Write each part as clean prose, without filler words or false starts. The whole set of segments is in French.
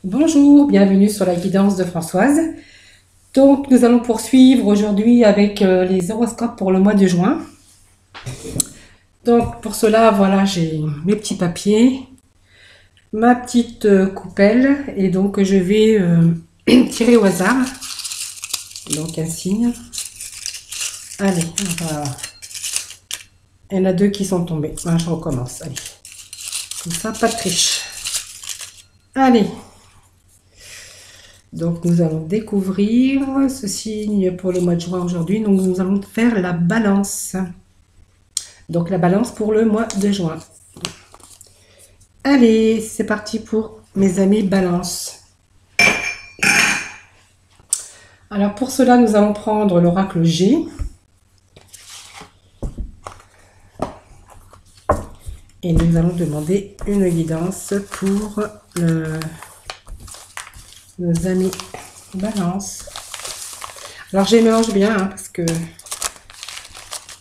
Bonjour, bienvenue sur la guidance de Françoise. Donc, nous allons poursuivre aujourd'hui avec les horoscopes pour le mois de juin. Donc, pour cela, voilà, j'ai mes petits papiers, ma petite coupelle, et donc je vais tirer au hasard. Donc, un signe. Allez, il y en a deux qui sont tombés. Voilà, je recommence. Allez, comme ça, pas de triche. Allez. Donc, nous allons découvrir ce signe pour le mois de juin aujourd'hui. Donc, nous allons faire la balance. Donc, la balance pour le mois de juin. Allez, c'est parti pour mes amis balance. Alors, pour cela, nous allons prendre l'oracle G. Et nous allons demander une guidance pour nos amis balance. Alors, je mélange bien parce que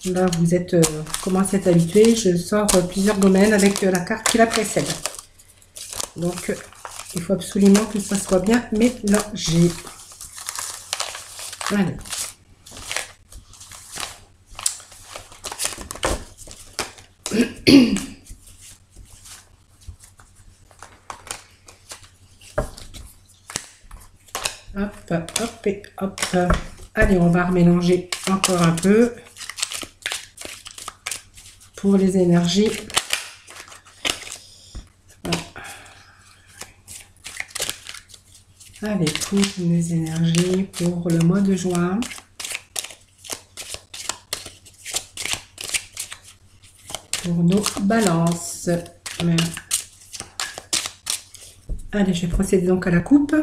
là, vous commencez à être habitué. Je sors plusieurs domaines avec la carte qui la précède. Donc, il faut absolument que ça soit bien mélangé. Allez. Hop, hop et hop. Allez, on va remélanger encore un peu pour les énergies. Allez, pour les énergies pour le mois de juin. Pour nos balances. Allez, je vais procéder donc à la coupe.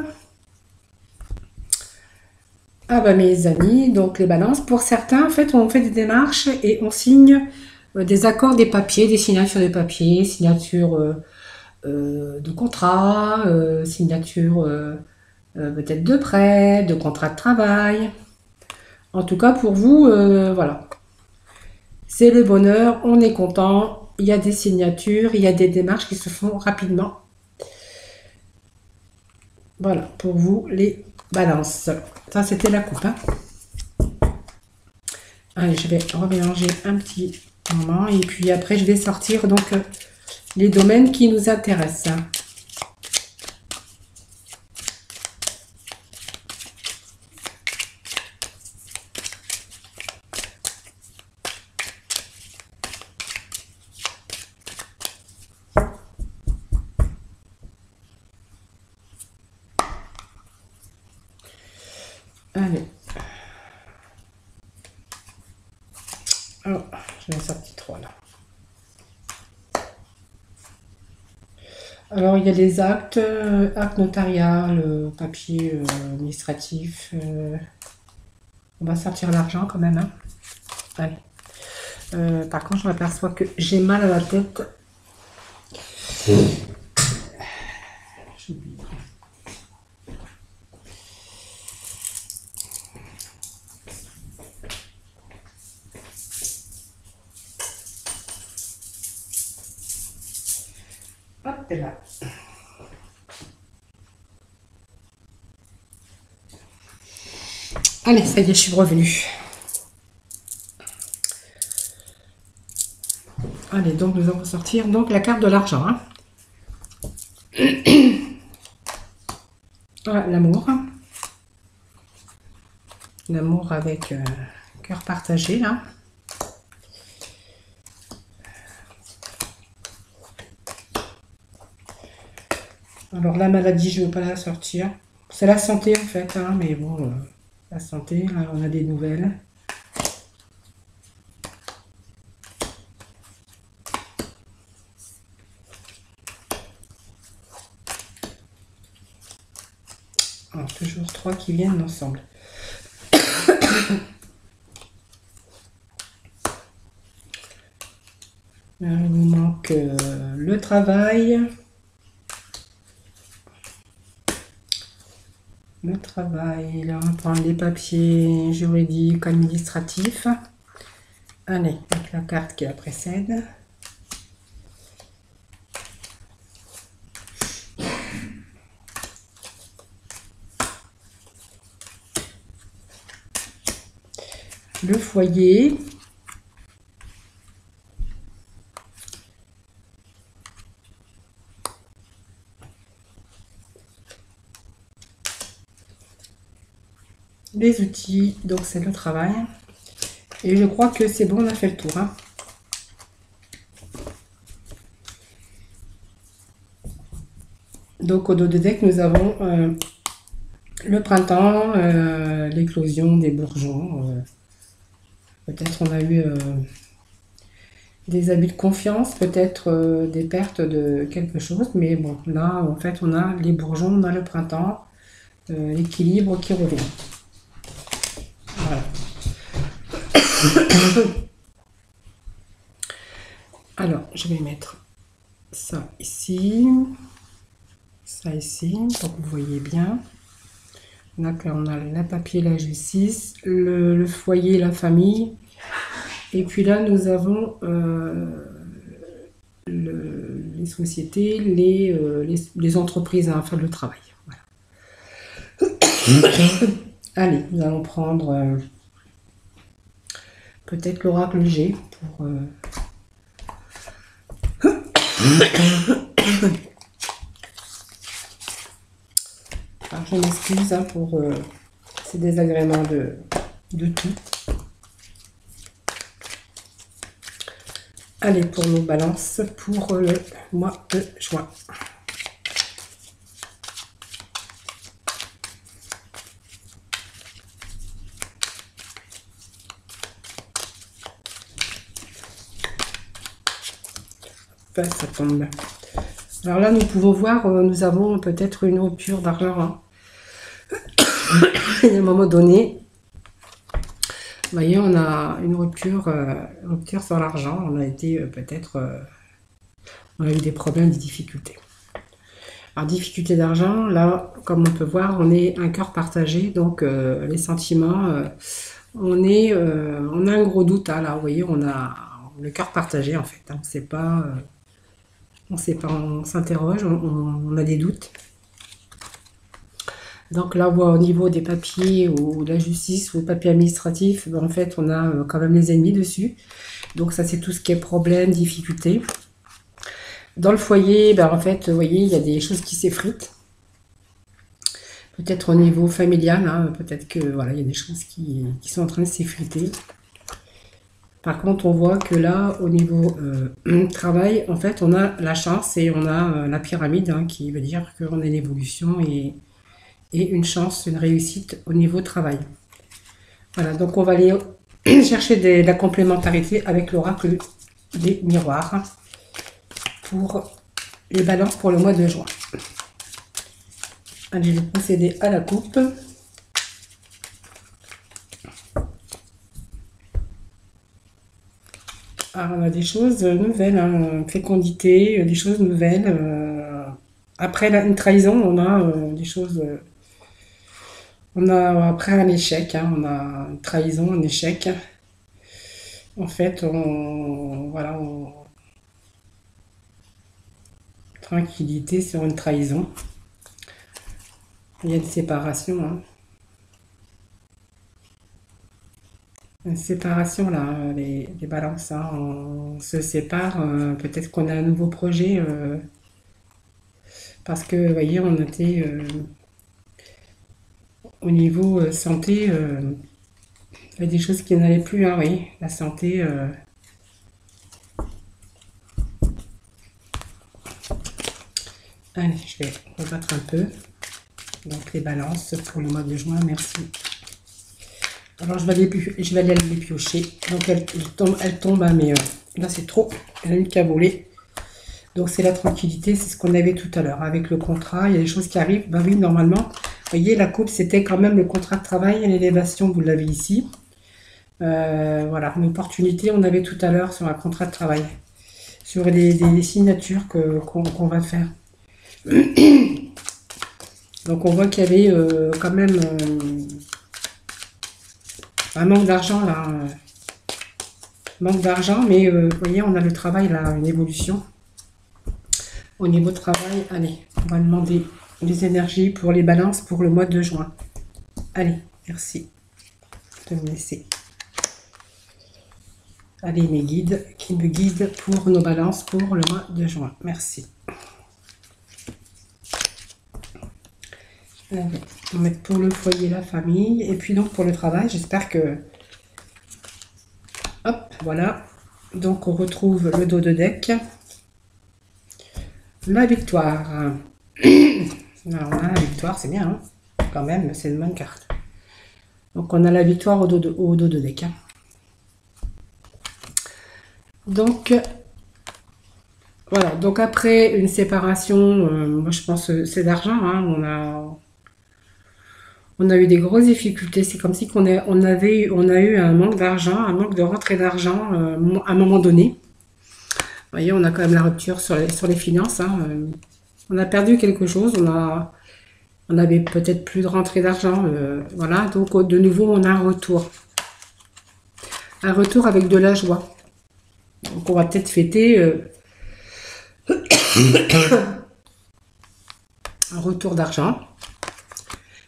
Ah bah mes amis, donc les balances, pour certains, en fait, on fait des démarches et on signe des accords, des papiers, des signatures de papiers, signatures de contrat, signature peut-être de prêt, de contrat de travail. En tout cas, pour vous, voilà. C'est le bonheur, on est content, il y a des signatures, il y a des démarches qui se font rapidement. Voilà, pour vous, les balances. Ça, c'était la coupe. Hein. Allez, je vais remélanger un petit moment et puis après, je vais sortir donc les domaines qui nous intéressent. Allez. Alors, je vais sortir 3 là. Alors, il y a les actes, actes notarial, papier administratif. On va sortir l'argent quand même. Hein. Allez. Par contre, je m'aperçois que j'ai mal à la tête. J'oublie. Hop là. Allez, ça y est, je suis revenue. Allez, donc nous allons sortir donc la carte de l'argent. Hein. Voilà, l'amour. L'amour avec cœur partagé, là. Alors, la maladie, je ne veux pas la sortir. C'est la santé, en fait, hein, mais bon, la santé, là, on a des nouvelles. Alors, toujours 3 qui viennent ensemble. Il nous manque le travail. Le travail, là on va prendre les papiers juridiques, administratifs. Allez, avec la carte qui la précède. le foyer. Les outils, donc c'est le travail. Et je crois que c'est bon, on a fait le tour. Hein. Donc au dos de deck, nous avons le printemps, l'éclosion des bourgeons. Peut-être on a eu des abus de confiance, peut-être des pertes de quelque chose. Mais bon, là, en fait, on a les bourgeons, on a le printemps, l'équilibre qui revient. Voilà. Alors, je vais mettre ça ici, pour que vous voyez bien. Donc là, on a la papier, la justice, le foyer, la famille. Et puis là, nous avons les sociétés, les entreprises, enfin le travail. Voilà. Allez, nous allons prendre peut-être l'oracle G pour... Alors, je m'excuse hein, pour ces désagréments de tout. Allez, pour nos balances pour le mois de juin. Ça tombe. Alors là, nous pouvons voir, nous avons peut-être une rupture d'argent. Hein. À un moment donné, vous voyez, on a une rupture sur l'argent. On a été peut-être, on a eu des problèmes, des difficultés. Alors, difficulté d'argent, là, comme on peut voir, on est un cœur partagé. Donc, les sentiments, on a un gros doute. Hein, là, vous voyez, on a le cœur partagé en fait. Hein, on ne sait pas. On sait pas, on s'interroge, on a des doutes. Donc là, au niveau des papiers ou de la justice ou papiers administratifs, ben, en fait, on a quand même les ennemis dessus. Donc ça, c'est tout ce qui est problème, difficulté. Dans le foyer, ben, en fait, vous voyez, il y a des choses qui s'effritent. Peut-être au niveau familial, hein, peut-être que voilà, il y a des choses qui sont en train de s'effriter. Par contre, on voit que là, au niveau travail, en fait, on a la chance et on a la pyramide, hein, qui veut dire qu'on a une évolution et une chance, une réussite au niveau travail. Voilà, donc on va aller chercher de la complémentarité avec l'oracle des miroirs pour les balances pour le mois de juin. Allez, je vais procéder à la coupe. Alors, on a des choses nouvelles, hein, fécondité, des choses nouvelles. Après une trahison, on a des choses... on a après un échec, hein, on a une trahison, un échec. En fait, voilà, tranquillité sur une trahison. Il y a une séparation, hein. Une séparation là, les balances, hein, on se sépare, peut-être qu'on a un nouveau projet, parce que vous voyez, on était au niveau santé, il y a des choses qui n'allaient plus, hein, oui, la santé. Allez, je vais rebattre un peu. Donc les balances pour le mois de juin, merci. Alors je vais aller les piocher. Donc elle tombe hein, mais là c'est trop. Elle a une cabolée. Donc c'est la tranquillité, c'est ce qu'on avait tout à l'heure. Avec le contrat, il y a des choses qui arrivent. Bah oui, normalement, vous voyez, la coupe, c'était quand même le contrat de travail et l'élévation, vous l'avez ici. Voilà, une opportunité, on avait tout à l'heure sur un contrat de travail. Sur des signatures qu'on va faire. Donc on voit qu'il y avait quand même... un manque d'argent là, manque d'argent, mais vous voyez, on a le travail là, une évolution au niveau travail. Allez, on va demander les énergies pour les balances pour le mois de juin. Allez, merci de me laisser Allez, mes guides qui me guident pour nos balances pour le mois de juin. Merci. Allez, on va mettre pour le foyer, la famille. Et puis donc pour le travail, j'espère que... Hop, voilà. Donc on retrouve le dos de deck. La victoire. Alors on a la victoire, c'est bien, hein, quand même, c'est une bonne carte. Donc on a la victoire au dos de deck. Hein. Donc, voilà. Donc après une séparation, moi je pense que c'est d'argent. Hein, on a eu des grosses difficultés. C'est comme si on a eu un manque d'argent, un manque de rentrée d'argent à un moment donné. Vous voyez, on a quand même la rupture sur les finances. Hein, on a perdu quelque chose. On avait peut-être plus de rentrée d'argent. Voilà. Donc de nouveau, on a un retour. Un retour avec de la joie. Donc on va peut-être fêter un retour d'argent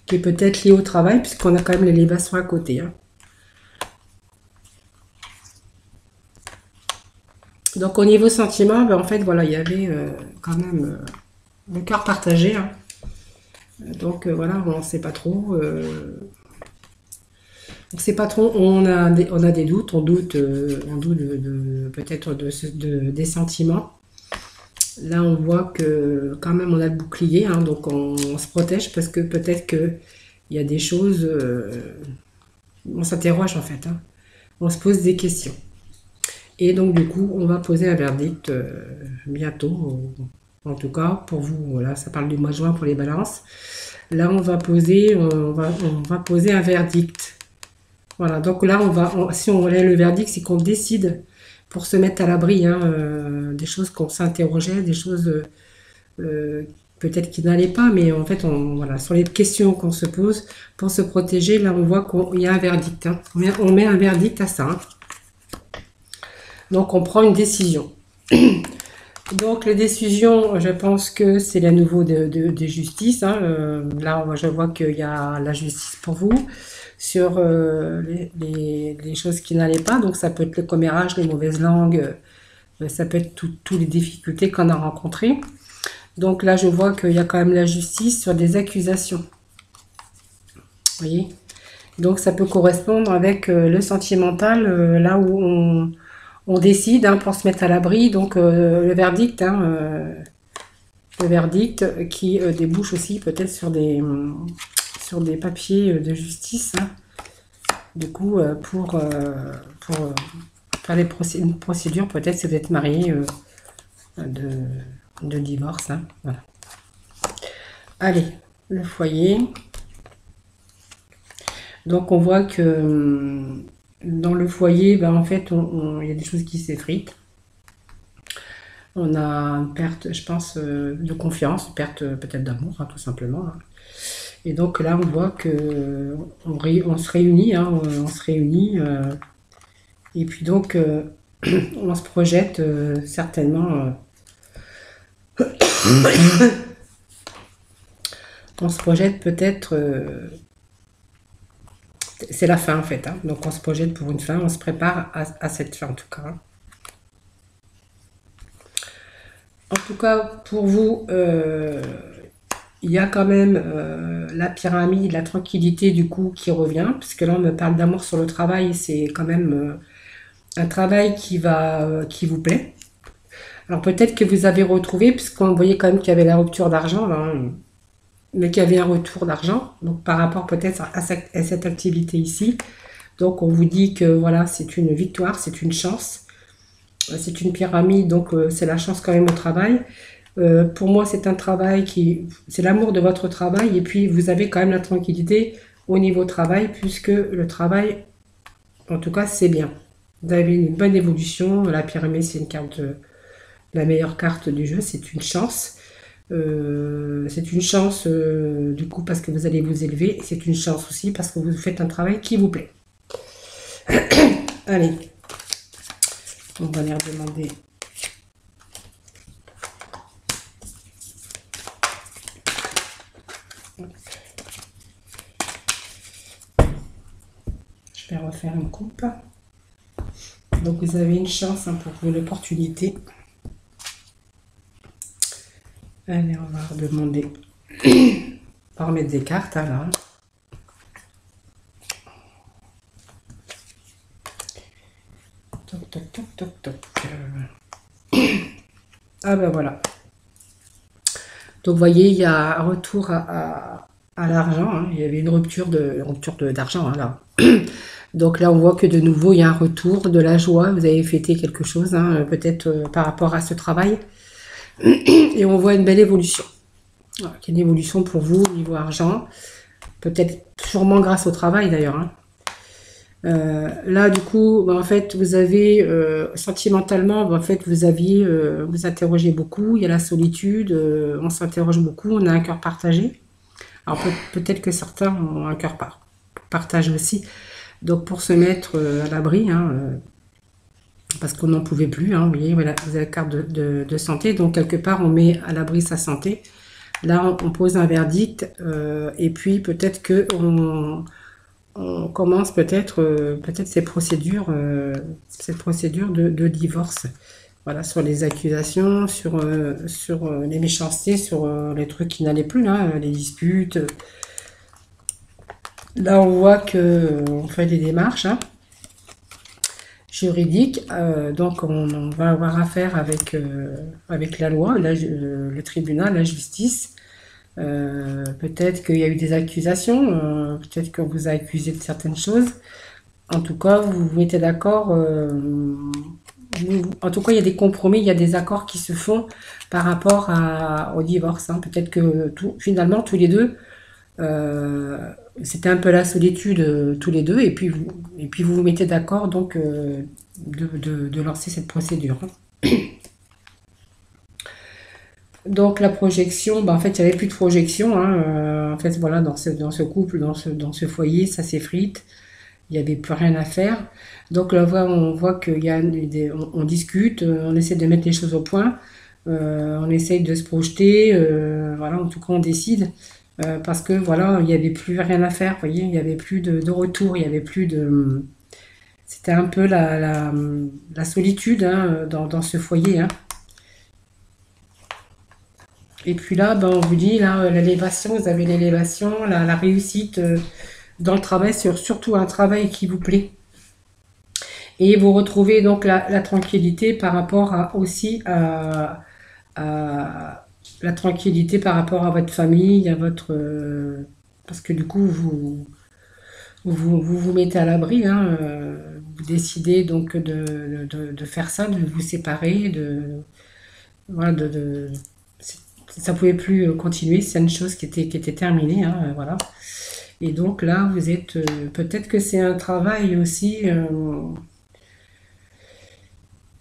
qui est peut-être lié au travail puisqu'on a quand même l'élévation à côté. Hein. Donc au niveau sentiment, ben, en fait voilà, il y avait quand même le cœur partagé. Hein. Donc voilà, on ne sait pas trop. On sait pas trop, on a des doutes, on doute peut-être des sentiments. Là, on voit que quand même on a le bouclier, hein, donc on se protège parce que peut-être qu'il y a des choses, on s'interroge en fait, hein, on se pose des questions. Et donc du coup, on va poser un verdict bientôt, en tout cas pour vous. Voilà, ça parle du mois de juin pour les balances. Là, on va poser un verdict. Voilà, donc là, si on relève le verdict, c'est qu'on décide pour se mettre à l'abri, hein, des choses qu'on s'interrogeait, des choses peut-être qui n'allaient pas, mais en fait, voilà, sur les questions qu'on se pose pour se protéger, là, on voit qu'il y a un verdict. Hein. On met un verdict à ça. Hein. Donc, on prend une décision. Donc, les décisions, je pense que c'est la nouveau de justice. Hein. Là, je vois qu'il y a la justice pour vous sur les choses qui n'allaient pas. Donc, ça peut être le commérage, les mauvaises langues, ça peut être toutes les difficultés qu'on a rencontrées. Donc, là, je vois qu'il y a quand même la justice sur des accusations. Vous voyez? Donc, ça peut correspondre avec le sentimental, là où on décide hein, pour se mettre à l'abri. Donc, le verdict, hein, le verdict qui débouche aussi peut-être sur des papiers de justice, hein, du coup, pour faire une procédure, peut-être c'est d'être marié de divorce. Hein, voilà. Allez, le foyer. Donc, on voit que dans le foyer, ben, en fait, il y a des choses qui s'effritent. On a une perte, je pense, de confiance, une perte peut-être d'amour, hein, tout simplement. Hein. Et donc là, on voit que on se réunit, hein, on se réunit, et puis donc on se projette certainement. On se projette peut-être. C'est la fin en fait, hein, donc on se projette pour une fin, on se prépare à cette fin en tout cas. Hein. En tout cas, pour vous. Il y a quand même la pyramide, la tranquillité du coup qui revient, parce que là on me parle d'amour sur le travail, c'est quand même un travail qui vous plaît. Alors peut-être que vous avez retrouvé, puisqu'on voyait quand même qu'il y avait la rupture d'argent, hein, mais qu'il y avait un retour d'argent, donc par rapport peut-être à cette activité ici. Donc on vous dit que voilà, c'est une victoire, c'est une chance, c'est une pyramide, donc c'est la chance quand même au travail. Pour moi, c'est un travail c'est l'amour de votre travail et puis vous avez quand même la tranquillité au niveau travail puisque le travail, en tout cas, c'est bien. Vous avez une bonne évolution. La pyramide, c'est une carte, la meilleure carte du jeu, c'est une chance. C'est une chance du coup parce que vous allez vous élever. C'est une chance aussi parce que vous faites un travail qui vous plaît. Allez, on va les redemander. Je vais refaire une coupe. Donc vous avez une chance hein, pour vous, l'opportunité. Allez, on va redemander. On va remettre des cartes hein, là. Toc, toc, toc, toc, toc. Ah ben voilà. Donc vous voyez, il y a un retour à l'argent. Hein. Il y avait une rupture d'argent hein, là. Donc là, on voit que de nouveau, il y a un retour de la joie. Vous avez fêté quelque chose, hein, peut-être par rapport à ce travail. Et on voit une belle évolution. Voilà, une évolution pour vous au niveau argent. Peut-être sûrement grâce au travail d'ailleurs. Hein. Là, du coup, en fait, vous avez sentimentalement, en fait, vous interrogez beaucoup. Il y a la solitude. On s'interroge beaucoup. On a un cœur partagé. Alors peut-être que certains ont un cœur partagé aussi. Donc pour se mettre à l'abri, hein, parce qu'on n'en pouvait plus, hein, vous voyez, voilà, vous avez la carte de santé, donc quelque part on met à l'abri sa santé. Là on pose un verdict et puis peut-être que on commence peut-être cette procédure de divorce. Voilà, sur les accusations, sur les méchancetés, sur les trucs qui n'allaient plus, hein, les disputes. Là, on voit que on fait des démarches hein, juridiques, donc on va avoir affaire avec la loi, le tribunal, la justice. Peut-être qu'il y a eu des accusations, peut-être qu'on vous a accusé de certaines choses. En tout cas, vous vous mettez d'accord. En tout cas, il y a des compromis, il y a des accords qui se font par rapport au divorce. Hein. Peut-être que finalement, tous les deux. C'était un peu la solitude tous les deux et puis vous vous mettez d'accord donc de lancer cette procédure. Donc la projection, en fait il n'y avait plus de projection hein, en fait voilà dans ce couple, dans ce foyer ça s'effrite, il n'y avait plus rien à faire. Donc là on voit qu'il y a on discute, on essaie de mettre les choses au point, on essaye de se projeter, voilà en tout cas on décide. Parce que voilà, il n'y avait plus rien à faire, vous voyez, il n'y avait plus de retour, il n'y avait plus de... C'était un peu la solitude hein, dans ce foyer. Hein. Et puis là, on vous dit, là, l'élévation, vous avez l'élévation, la réussite dans le travail, surtout un travail qui vous plaît. Et vous retrouvez donc la tranquillité par rapport aussi à la tranquillité par rapport à votre famille, à votre... parce que du coup, vous mettez à l'abri, hein, vous décidez donc de faire ça, de vous séparer, voilà, ça pouvait plus continuer, c'est une chose qui était terminée, hein, voilà. Et donc là, vous êtes... peut-être que c'est un travail aussi...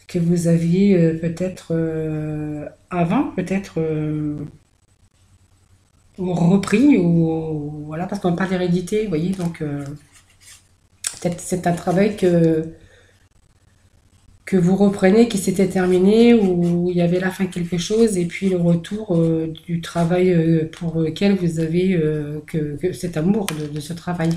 que vous aviez peut-être avant, peut-être repris, ou voilà, parce qu'on parle d'hérédité, vous voyez, donc peut-être c'est un travail que vous reprenez, qui s'était terminé, où il y avait la fin de quelque chose, et puis le retour du travail pour lequel vous avez que cet amour de ce travail.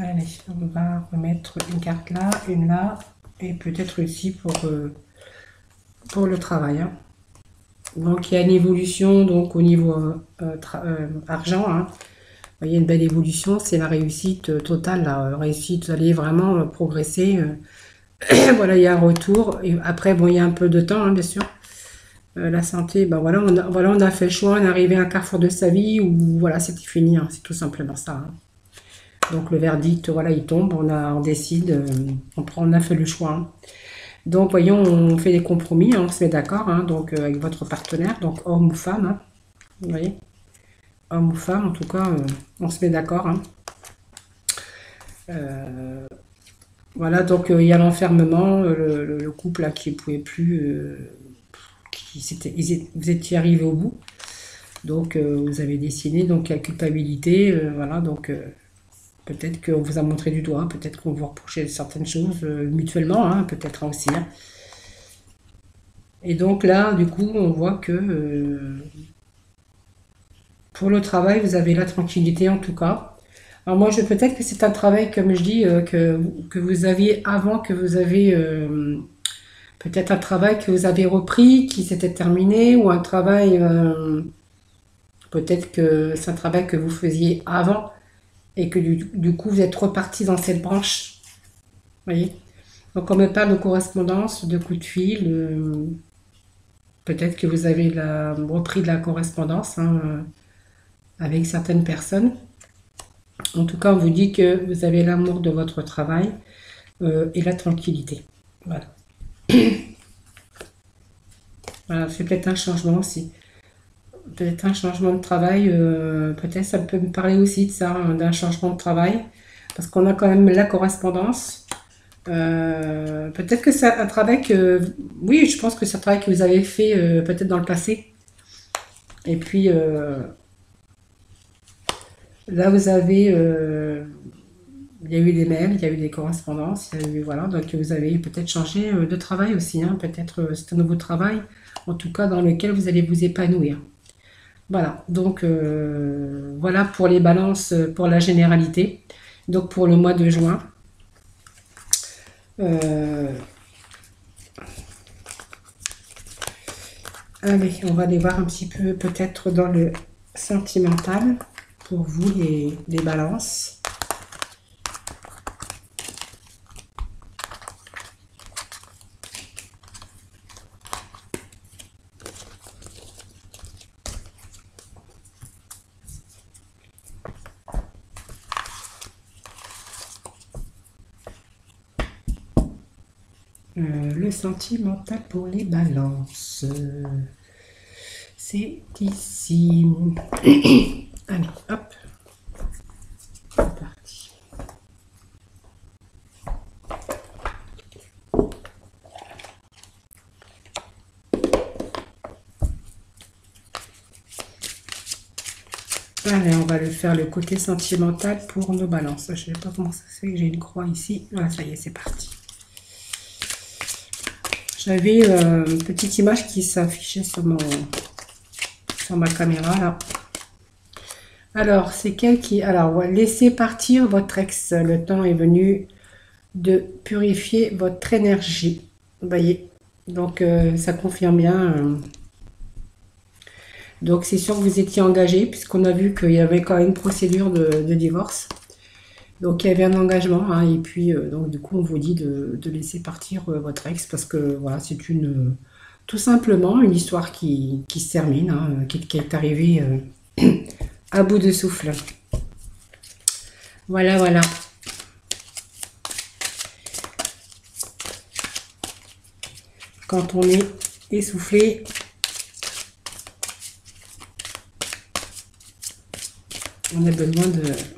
Allez, on va remettre une carte là, une là, et peut-être aussi pour le travail. Hein. Donc il y a une évolution donc au niveau argent. Hein. Vous voyez une belle évolution, c'est la réussite totale. La réussite, vous allez vraiment progresser. Voilà, il y a un retour. Et après, bon, il y a un peu de temps, hein, bien sûr. La santé, voilà, on a fait le choix, on est arrivé à un carrefour de sa vie où voilà, c'était fini, hein, c'est tout simplement ça. Hein. Donc le verdict, voilà, il tombe, on décide, on a fait le choix. Hein. Donc voyons, on fait des compromis, hein, on se met d'accord, hein, donc avec votre partenaire, donc homme ou femme, hein, vous voyez, homme ou femme, en tout cas, on se met d'accord. Hein. Voilà, donc il y a l'enfermement, le couple là, qui ne pouvait plus, vous étiez arrivé au bout, donc vous avez décidé, donc la culpabilité, voilà, donc... peut-être qu'on vous a montré du doigt, peut-être qu'on vous reprochait certaines choses mutuellement, hein, peut-être aussi. Hein. Et donc là, du coup, on voit que Pour le travail, vous avez la tranquillité en tout cas. Alors moi, peut-être que c'est un travail, comme je dis, que vous aviez avant, que vous avez peut-être un travail que vous avez repris, qui s'était terminé, ou un travail, peut-être que c'est un travail que vous faisiez avant et que du coup vous êtes reparti dans cette branche. Vous voyez? Donc on me parle de correspondance, de coups de fil. Peut-être que vous avez repris de la correspondance hein, avec certaines personnes. En tout cas, on vous dit que vous avez l'amour de votre travail et la tranquillité. Voilà. Voilà, c'est peut-être un changement aussi. Peut-être un changement de travail. Peut-être ça peut me parler aussi de ça, hein, d'un changement de travail. Parce qu'on a quand même la correspondance. Peut-être que c'est un travail que... Oui, je pense que c'est un travail que vous avez fait peut-être dans le passé. Et puis, là, vous avez... il y a eu des mails, il y a eu des correspondances, il y a eu, voilà, donc vous avez peut-être changé de travail aussi, hein, peut-être c'est un nouveau travail, en tout cas dans lequel vous allez vous épanouir. Voilà, donc voilà pour les balances, pour la généralité. Donc pour le mois de juin. Allez, on va aller voir un petit peu peut-être dans le sentimental pour vous les balances. Le sentimental pour les balances. C'est ici. Allez, hop. C'est parti. Allez, on va le faire le côté sentimental pour nos balances. Je ne sais pas comment ça se fait que j'ai une croix ici. Voilà, ça y est, c'est parti. J'avais une petite image qui s'affichait sur ma caméra là. Alors, c'est quel qui... Alors, laissez partir votre ex. Le temps est venu de purifier votre énergie. Vous voyez. Donc, ça confirme bien. Donc, c'est sûr que vous étiez engagé, puisqu'on a vu qu'il y avait quand même une procédure de divorce. Donc, il y avait un engagement, hein, et puis, donc, du coup, on vous dit de laisser partir votre ex, parce que, voilà, c'est tout simplement une histoire qui se termine, hein, qui est arrivée à bout de souffle. Voilà, voilà. Quand on est essoufflé, on a besoin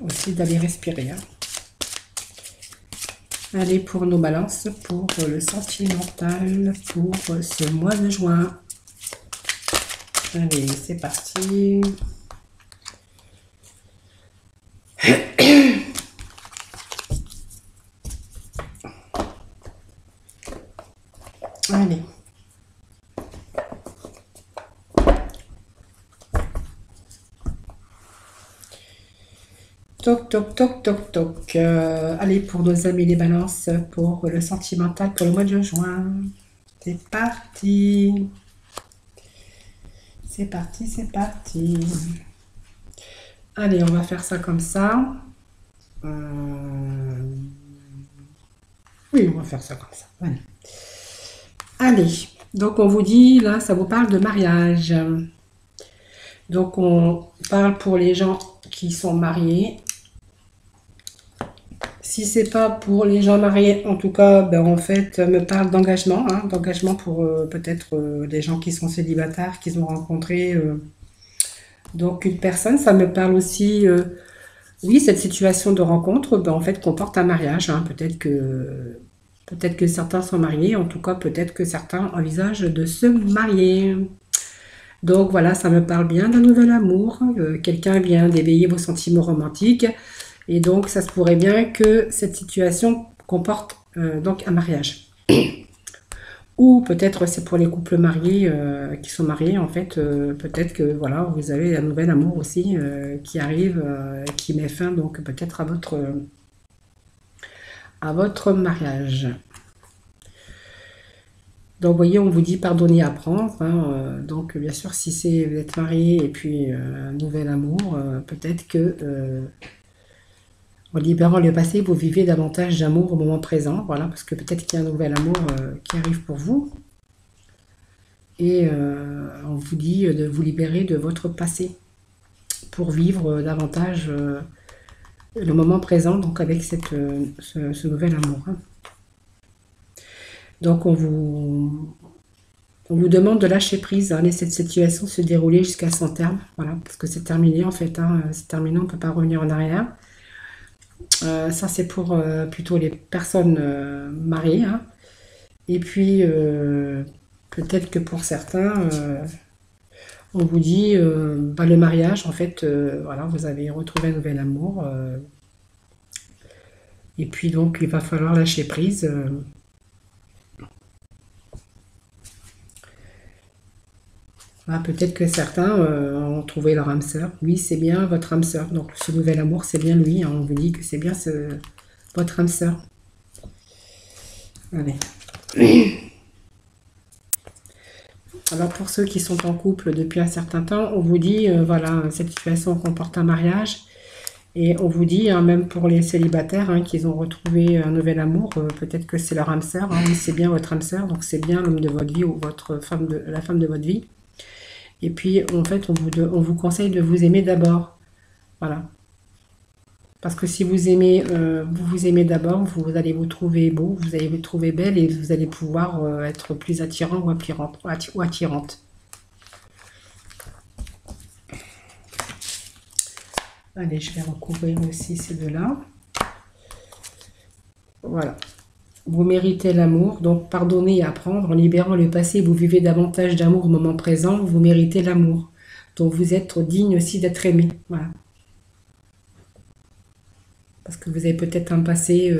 aussi d'aller respirer. Hein. Allez, pour nos balances, pour le sentimental, pour ce mois de juin. Allez, c'est parti. Allez. Toc, toc, toc, toc, toc. Allez, pour nos amis les balances, pour le sentimental, pour le mois de juin. C'est parti. C'est parti, c'est parti. Allez, on va faire ça comme ça. Oui, on va faire ça comme ça. Voilà. Allez, donc on vous dit, là, ça vous parle de mariage. Donc on parle pour les gens qui sont mariés. Si c'est pas pour les gens mariés, en tout cas, ben, en fait, me parle d'engagement, hein, d'engagement pour peut-être les gens qui sont célibataires, qui ont rencontré donc une personne. Ça me parle aussi, oui, cette situation de rencontre, ben, en fait, comporte un mariage. Hein, peut-être que certains sont mariés, en tout cas, peut-être que certains envisagent de se marier. Donc voilà, ça me parle bien d'un nouvel amour. Quelqu'un vient d'éveiller vos sentiments romantiques. Et donc, ça se pourrait bien que cette situation comporte donc un mariage. Ou peut-être c'est pour les couples mariés qui sont mariés en fait. Peut-être que voilà, vous avez un nouvel amour aussi qui arrive, qui met fin donc peut-être à votre mariage. Donc, vous voyez, on vous dit pardonner, apprendre, hein, donc, bien sûr, si c'est vous êtes marié et puis un nouvel amour, peut-être que en libérant le passé, vous vivez davantage d'amour au moment présent. Voilà, parce que peut-être qu'il y a un nouvel amour qui arrive pour vous. Et on vous dit de vous libérer de votre passé pour vivre davantage le moment présent, donc avec ce nouvel amour, hein. Donc, on vous demande de lâcher prise, hein, laisser cette situation se dérouler jusqu'à son terme. Voilà, parce que c'est terminé en fait, hein, c'est terminé, on ne peut pas revenir en arrière. Ça, c'est pour plutôt les personnes mariées, hein. Et puis, peut-être que pour certains, on vous dit bah, le mariage, en fait, voilà, vous avez retrouvé un nouvel amour. Et puis, donc, il va falloir lâcher prise. Ah, peut-être que certains ont trouvé leur âme sœur. Oui, c'est bien votre âme sœur. Donc, ce nouvel amour, c'est bien lui, hein. On vous dit que c'est bien votre âme sœur. Allez. Alors, pour ceux qui sont en couple depuis un certain temps, on vous dit, voilà, cette situation comporte un mariage. Et on vous dit, hein, même pour les célibataires, hein, qu'ils ont retrouvé un nouvel amour, peut-être que c'est leur âme sœur, hein. Oui, c'est bien votre âme sœur, donc c'est bien l'homme de votre vie ou la femme de votre vie. Et puis, en fait, on vous conseille de vous aimer d'abord. Voilà. Parce que si vous aimez, vous vous aimez d'abord, vous allez vous trouver beau, vous allez vous trouver belle et vous allez pouvoir être plus attirant ou attirante. Allez, je vais recouvrir aussi ces deux-là. Voilà. Vous méritez l'amour, donc pardonnez et apprendre. En libérant le passé, vous vivez davantage d'amour au moment présent, vous méritez l'amour. Donc vous êtes digne aussi d'être aimé. Voilà. Parce que vous avez peut-être un passé.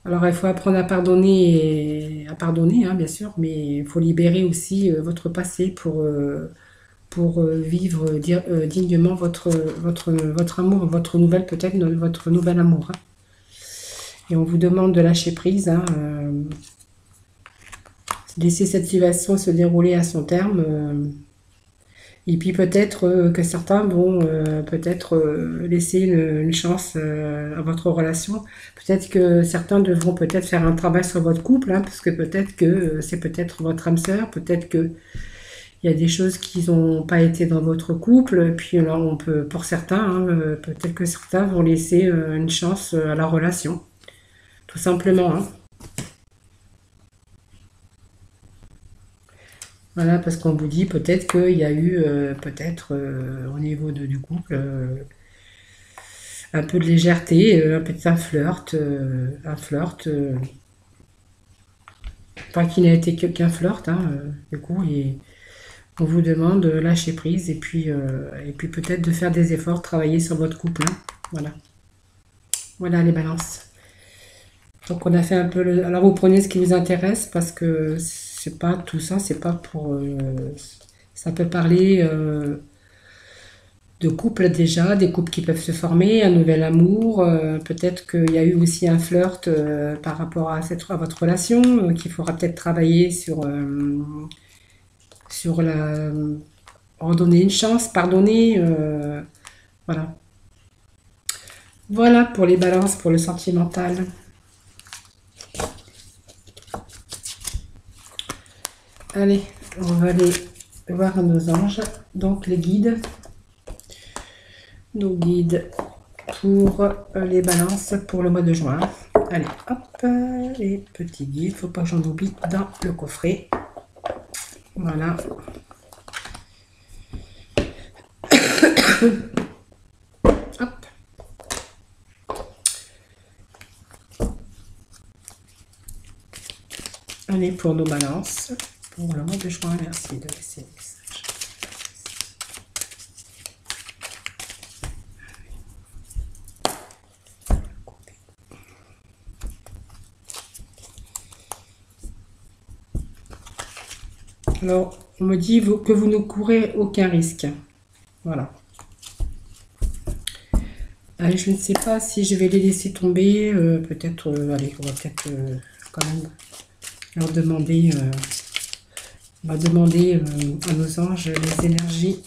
Alors il faut apprendre à pardonner, hein, bien sûr, mais il faut libérer aussi votre passé pour vivre dignement votre amour, votre nouvelle peut-être, votre nouvel amour, hein. Et on vous demande de lâcher prise, hein, laisser cette situation se dérouler à son terme. Et puis peut-être que certains vont peut-être laisser une chance à votre relation. Peut-être que certains devront peut-être faire un travail sur votre couple, hein, parce que peut-être que c'est peut-être votre âme sœur, peut-être que il y a des choses qui n'ont pas été dans votre couple. Puis là, on peut, pour certains, hein, peut-être que certains vont laisser une chance à la relation, tout simplement, hein. Voilà, parce qu'on vous dit peut-être qu'il y a eu, peut-être au niveau du couple, un peu de légèreté, peut-être un flirt, pas qui n'a été qu'un flirt, hein, du coup, et on vous demande de lâcher prise et puis peut-être de faire des efforts, travailler sur votre couple, hein. Voilà, voilà les balances. Donc on a fait un peu le... Alors vous prenez ce qui vous intéresse parce que c'est pas tout ça, c'est pas pour... ça peut parler de couples déjà, des couples qui peuvent se former, un nouvel amour, peut-être qu'il y a eu aussi un flirt par rapport à votre relation, qu'il faudra peut-être travailler sur la... redonner une chance, pardonner, voilà. Voilà pour les balances, pour le sentimental. Allez, on va aller voir nos anges, donc les guides. Nos guides pour les balances pour le mois de juin. Allez, hop, les petits guides, faut pas que j'en oublie dans le coffret. Voilà. Hop. Allez, pour nos balances, pour le mois de juin, merci de laisser les messages. Alors, on me dit que vous ne courez aucun risque. Voilà. Allez, je ne sais pas si je vais les laisser tomber. Peut-être, allez, on va peut-être quand même leur demander, on va demander à nos anges les énergies.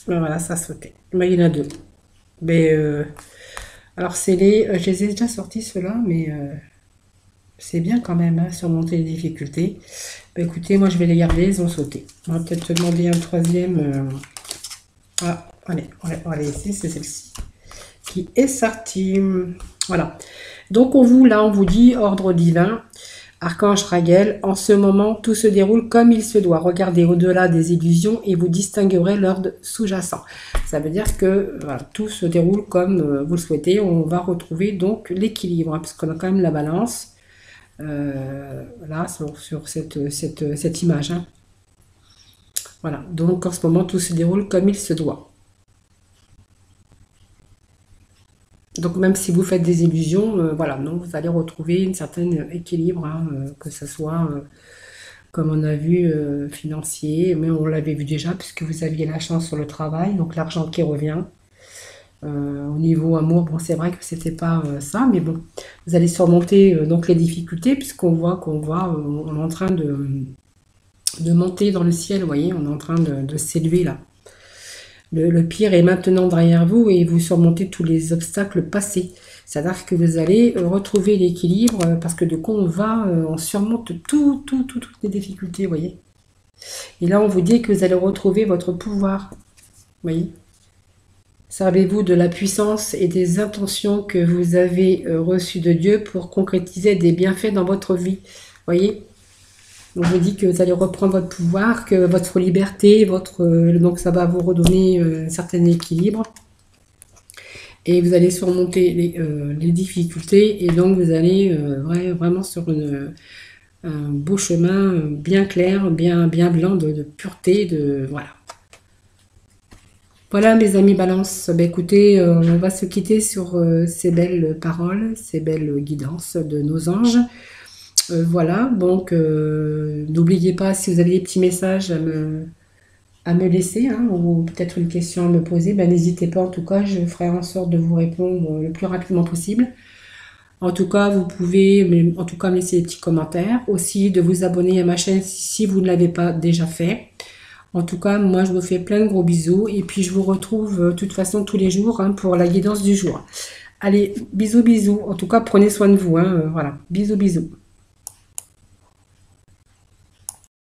Voilà, ça a sauté. Mais il y en a deux. Mais, alors, je les ai déjà sortis ceux-là, mais c'est bien quand même, hein, surmonter les difficultés. Bah, écoutez, moi je vais les garder, ils ont sauté. On va peut-être te demander un troisième. Ah, allez, on va les laisser, c'est celle-ci qui est sortie. Voilà. Donc on vous dit, ordre divin, Archange Raguel, en ce moment, tout se déroule comme il se doit. Regardez au-delà des illusions et vous distinguerez l'ordre sous-jacent. Ça veut dire que voilà, tout se déroule comme vous le souhaitez. On va retrouver donc l'équilibre, hein, parce qu'on a quand même la balance. Là, sur cette image. Hein. Voilà, donc en ce moment, tout se déroule comme il se doit. Donc même si vous faites des illusions, voilà, non, vous allez retrouver un certain équilibre, hein, que ce soit, comme on a vu, financier, mais on l'avait vu déjà, puisque vous aviez la chance sur le travail, donc l'argent qui revient. Au niveau amour, bon, c'est vrai que c'était pas ça, mais bon, vous allez surmonter donc les difficultés, puisqu'on voit on est en train de monter dans le ciel, vous voyez, on est en train de s'élever là. Le pire est maintenant derrière vous et vous surmontez tous les obstacles passés. C'est-à-dire que vous allez retrouver l'équilibre parce que de quoi on surmonte toutes les difficultés, vous voyez. Et là, on vous dit que vous allez retrouver votre pouvoir, vous voyez. Servez-vous de la puissance et des intentions que vous avez reçues de Dieu pour concrétiser des bienfaits dans votre vie, vous voyez. On vous dit que vous allez reprendre votre pouvoir, que votre liberté, donc ça va vous redonner un certain équilibre. Et vous allez surmonter les difficultés et donc vous allez vraiment sur un beau chemin bien clair, bien blanc de pureté, voilà. Voilà mes amis Balance, bah, écoutez, on va se quitter sur ces belles paroles, ces belles guidances de nos anges. Voilà, donc n'oubliez pas si vous avez des petits messages à me laisser, hein, ou peut-être une question à me poser, ben, n'hésitez pas, en tout cas, je ferai en sorte de vous répondre le plus rapidement possible. En tout cas, vous pouvez en tout cas me laisser des petits commentaires, aussi de vous abonner à ma chaîne si vous ne l'avez pas déjà fait. En tout cas, moi, je vous fais plein de gros bisous et puis je vous retrouve de toute façon tous les jours, hein, pour la guidance du jour. Allez, bisous, bisous. En tout cas, prenez soin de vous. Hein, voilà, bisous, bisous.